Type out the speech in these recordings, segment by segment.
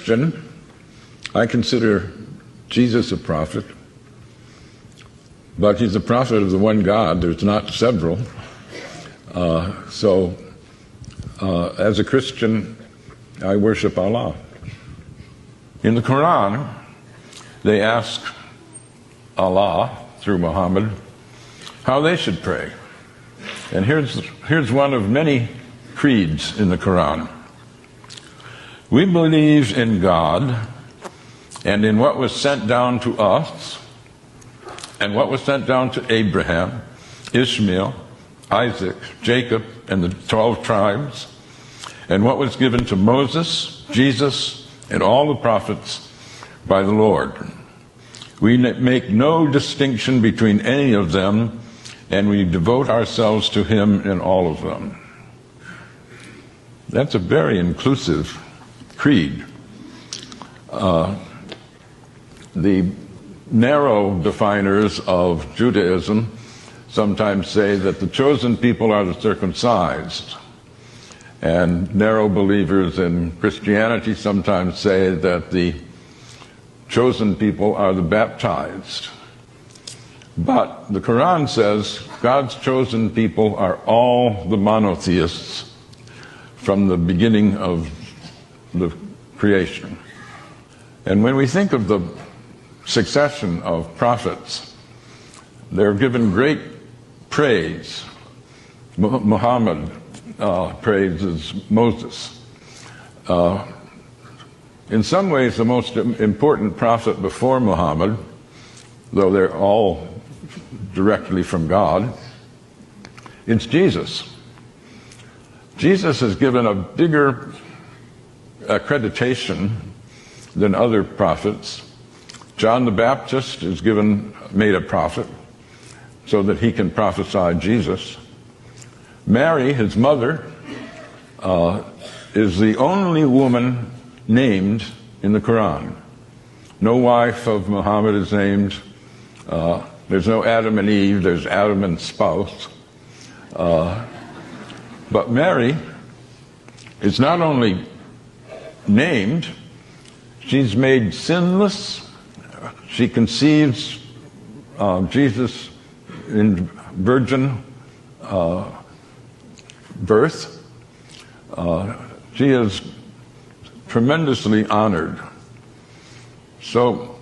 Christian, I consider Jesus a prophet, but he's a prophet of the one God. There's not several. So as a Christian, I worship Allah. In the Quran, they ask Allah, through Muhammad, how they should pray. And here's one of many creeds in the Quran. We believe in God and in what was sent down to us and what was sent down to Abraham, Ishmael, Isaac, Jacob, and the 12 tribes, and what was given to Moses, Jesus, and all the prophets by the Lord. We make no distinction between any of them, and we devote ourselves to him in all of them. That's a very inclusive creed. The narrow definers of Judaism sometimes say that the chosen people are the circumcised, and narrow believers in Christianity sometimes say that the chosen people are the baptized. But the Quran says God's chosen people are all the monotheists from the beginning of the creation. And when we think of the succession of prophets, they're given great praise. Muhammad praises Moses. In some ways, the most important prophet before Muhammad, though they're all directly from God, it's Jesus. Jesus is given a bigger accreditation than other prophets. John the Baptist is made a prophet so that he can prophesy Jesus. Mary, his mother, is the only woman named in the Quran. No wife of Muhammad is named. There's no Adam and Eve, there's Adam and spouse. But Mary is not only named, she's made sinless. She conceives Jesus in virgin birth. She is tremendously honored. So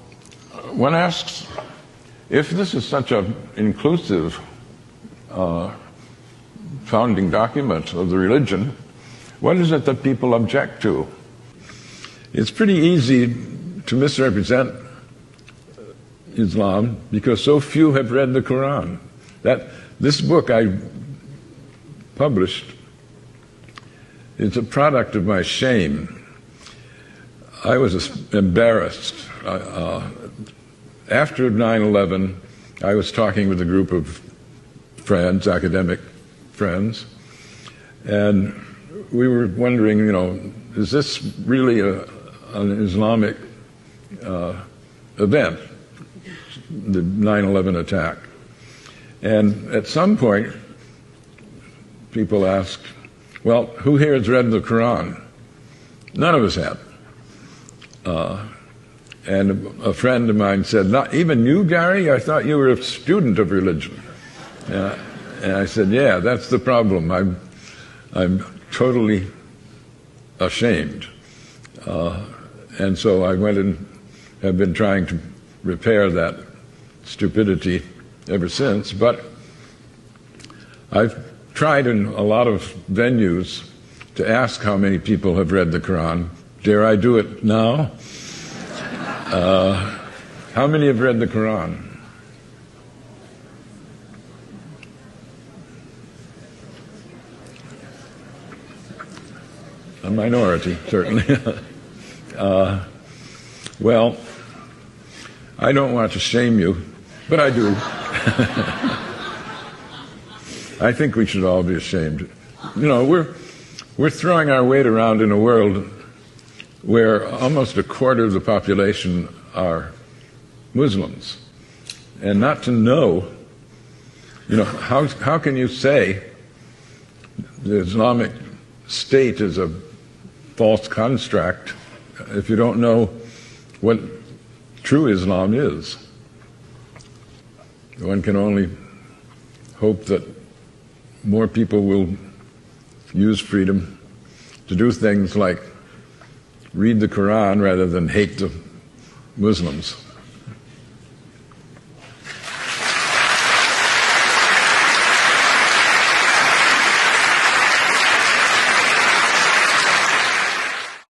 one asks, if this is such an inclusive founding document of the religion, what is it that people object to? It's pretty easy to misrepresent Islam because so few have read the Quran. This book I published is a product of my shame. I was embarrassed. After 9/11, I was talking with a group of friends, academic friends, and we were wondering, is this really an Islamic event, the 9/11 attack? And at some point, people asked, well, who here has read the Quran? None of us had. And a friend of mine said, not even you, Gary? I thought you were a student of religion. And I said, yeah, that's the problem. I'm totally ashamed. And so I went and have been trying to repair that stupidity ever since. But I've tried in a lot of venues to ask how many people have read the Quran. Dare I do it now? How many have read the Quran? A minority, certainly. Well, I don't want to shame you, but I do. I think we should all be ashamed. We're throwing our weight around in a world where almost a quarter of the population are Muslims. And not to know, how can you say the Islamic State is a false construct if you don't know what true Islam is. One can only hope that more people will use freedom to do things like read the Quran rather than hate the Muslims.